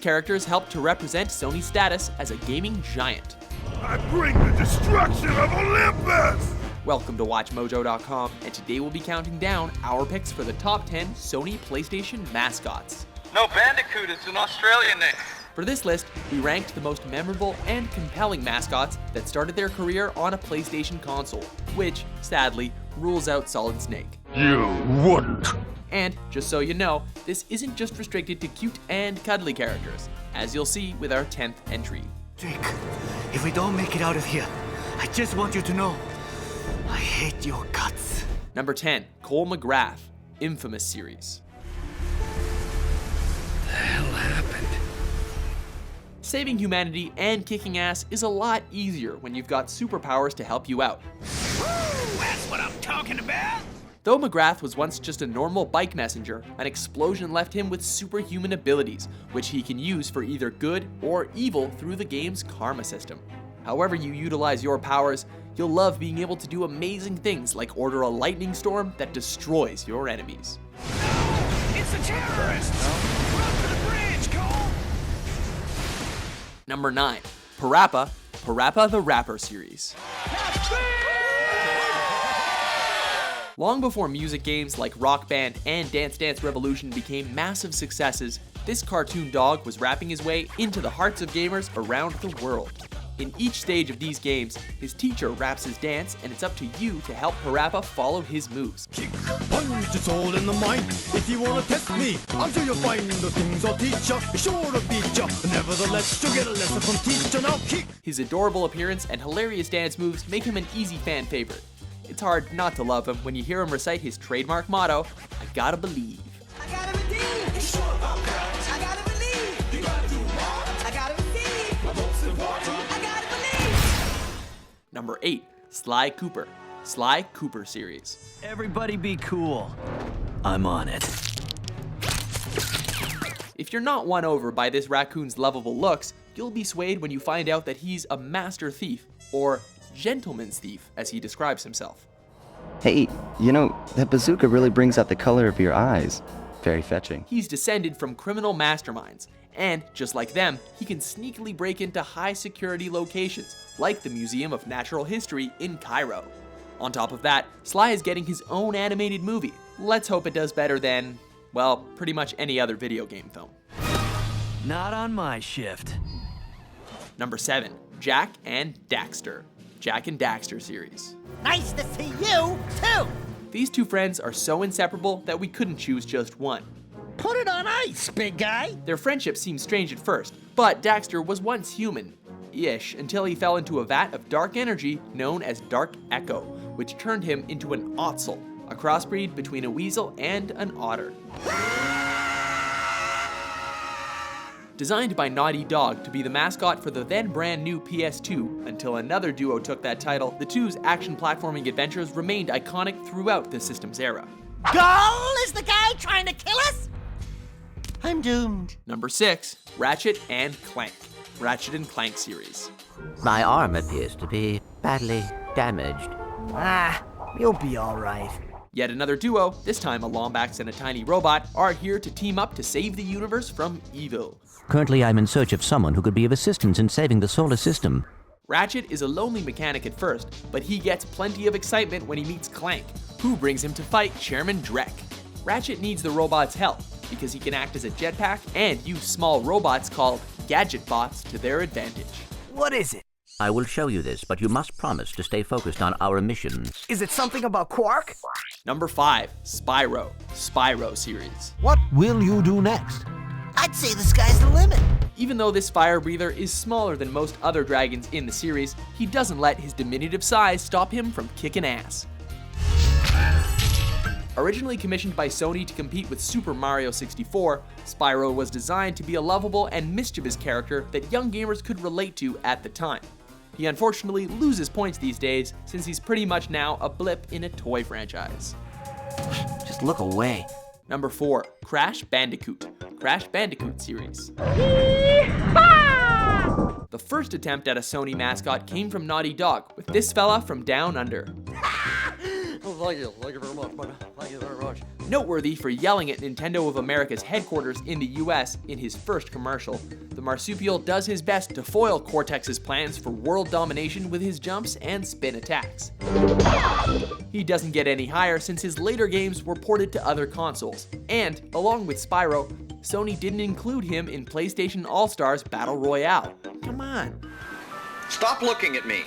characters help to represent Sony's status as a gaming giant. I bring the destruction of Olympus! Welcome to WatchMojo.com, and today we'll be counting down our picks for the top 10 Sony PlayStation mascots. No, Bandicoot is an Australian name. For this list, we ranked the most memorable and compelling mascots that started their career on a PlayStation console, which, sadly, rules out Solid Snake. You wouldn't. And, just so you know, this isn't just restricted to cute and cuddly characters, as you'll see with our 10th entry. Jake, if we don't make it out of here, I just want you to know, I hate your guts. Number 10, Cole McGrath, Infamous series. The hell happened? Saving humanity and kicking ass is a lot easier when you've got superpowers to help you out. That's what I'm talking about! Though McGrath was once just a normal bike messenger, an explosion left him with superhuman abilities, which he can use for either good or evil through the game's karma system. However you utilize your powers, you'll love being able to do amazing things like order a lightning storm that destroys your enemies. No! It's a terrorist! Run for the bridge, Cole! Number 9, Parappa the Rapper series. Long before music games like Rock Band and Dance Dance Revolution became massive successes, this cartoon dog was rapping his way into the hearts of gamers around the world. In each stage of these games, his teacher raps his dance, and it's up to you to help Parappa follow his moves. Punch is all in the mind. If you wanna test me, I'm sure you'll find the things I'll teach ya. Sure to beat ya. Nevertheless, you'll get a lesson from teacher. Now kick. His adorable appearance and hilarious dance moves make him an easy fan favorite. It's hard not to love him when you hear him recite his trademark motto, I gotta believe. I gotta believe. You sure about that? I gotta believe. You gotta do what? I gotta believe. But most important, I gotta believe. Number 8, Sly Cooper, Sly Cooper series. Everybody be cool. I'm on it. If you're not won over by this raccoon's lovable looks, you'll be swayed when you find out that he's a master thief, or gentleman's thief, as he describes himself. Hey, you know, that bazooka really brings out the color of your eyes. Very fetching. He's descended from criminal masterminds, and just like them, he can sneakily break into high security locations, like the Museum of Natural History in Cairo. On top of that, Sly is getting his own animated movie. Let's hope it does better than, well, pretty much any other video game film. Not on my shift. Number 7, Jak and Daxter, Jak and Daxter series. Nice to see you, too. These two friends are so inseparable that we couldn't choose just one. Put it on ice, big guy. Their friendship seemed strange at first, but Daxter was once human-ish until he fell into a vat of dark energy known as Dark Echo, which turned him into an Ottsel, a crossbreed between a weasel and an otter. Designed by Naughty Dog to be the mascot for the then brand new PS2, until another duo took that title, the two's action platforming adventures remained iconic throughout the system's era. Gull is the guy trying to kill us? I'm doomed. Number 6, Ratchet and Clank, Ratchet and Clank series. My arm appears to be badly damaged. You'll be all right. Yet another duo, this time a Lombax and a tiny robot, are here to team up to save the universe from evil. Currently, I'm in search of someone who could be of assistance in saving the solar system. Ratchet is a lonely mechanic at first, but he gets plenty of excitement when he meets Clank, who brings him to fight Chairman Drek. Ratchet needs the robot's help, because he can act as a jetpack and use small robots called gadget bots to their advantage. What is it? I will show you this, but you must promise to stay focused on our mission. Is it something about Quark? Number 5, Spyro series. What will you do next? I'd say the sky's the limit. Even though this fire breather is smaller than most other dragons in the series, he doesn't let his diminutive size stop him from kicking ass. Originally commissioned by Sony to compete with Super Mario 64, Spyro was designed to be a lovable and mischievous character that young gamers could relate to at the time. He unfortunately loses points these days, since he's pretty much now a blip in a toy franchise. Just look away. Number 4, Crash Bandicoot series. The first attempt at a Sony mascot came from Naughty Dog, with this fella from Down Under. Thank you very much, buddy. Thank you very much. Noteworthy for yelling at Nintendo of America's headquarters in the US in his first commercial, the marsupial does his best to foil Cortex's plans for world domination with his jumps and spin attacks. He doesn't get any higher since his later games were ported to other consoles, and, along with Spyro, Sony didn't include him in PlayStation All-Stars Battle Royale. Come on. Stop looking at me.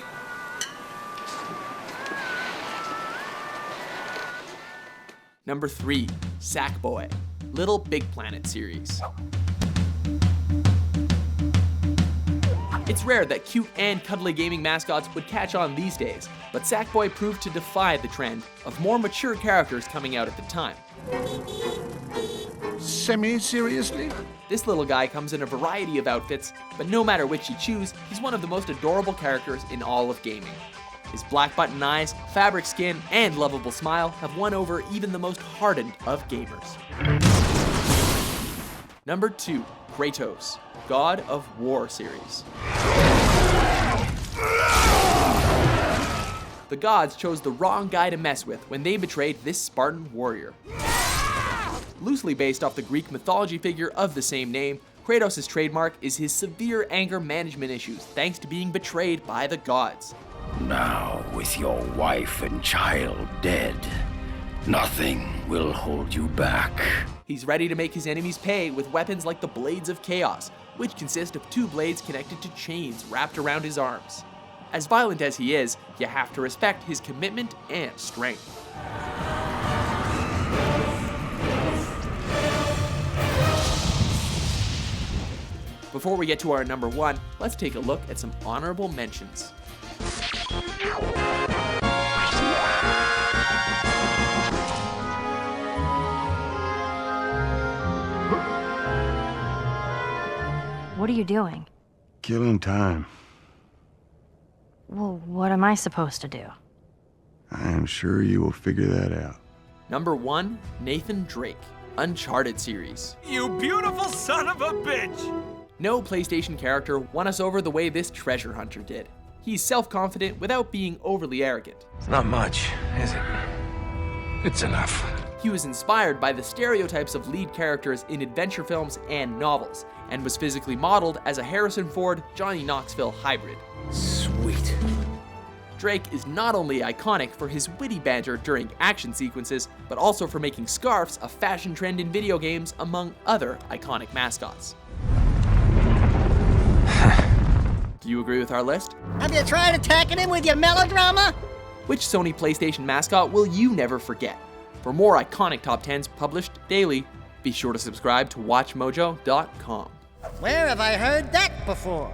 Number 3, Sackboy, Little Big Planet series. It's rare that cute and cuddly gaming mascots would catch on these days, but Sackboy proved to defy the trend of more mature characters coming out at the time. Semi-seriously? This little guy comes in a variety of outfits, but no matter which you choose, he's one of the most adorable characters in all of gaming. His black button eyes, fabric skin, and lovable smile have won over even the most hardened of gamers. Number 2, Kratos, God of War series. The gods chose the wrong guy to mess with when they betrayed this Spartan warrior. Loosely based off the Greek mythology figure of the same name, Kratos' trademark is his severe anger management issues thanks to being betrayed by the gods. Now, with your wife and child dead, nothing will hold you back. He's ready to make his enemies pay with weapons like the Blades of Chaos, which consist of 2 blades connected to chains wrapped around his arms. As violent as he is, you have to respect his commitment and strength. Before we get to our number 1, let's take a look at some honorable mentions. What are you doing? Killing time. Well, what am I supposed to do? I am sure you will figure that out. Number 1, Nathan Drake, Uncharted series. You beautiful son of a bitch! No PlayStation character won us over the way this treasure hunter did. He's self-confident without being overly arrogant. It's not much, is it? It's enough. He was inspired by the stereotypes of lead characters in adventure films and novels, and was physically modeled as a Harrison Ford, Johnny Knoxville hybrid. Sweet. Drake is not only iconic for his witty banter during action sequences, but also for making scarves a fashion trend in video games, among other iconic mascots. Do you agree with our list? Have you tried attacking him with your melodrama? Which Sony PlayStation mascot will you never forget? For more iconic top 10s published daily, be sure to subscribe to WatchMojo.com. Where have I heard that before?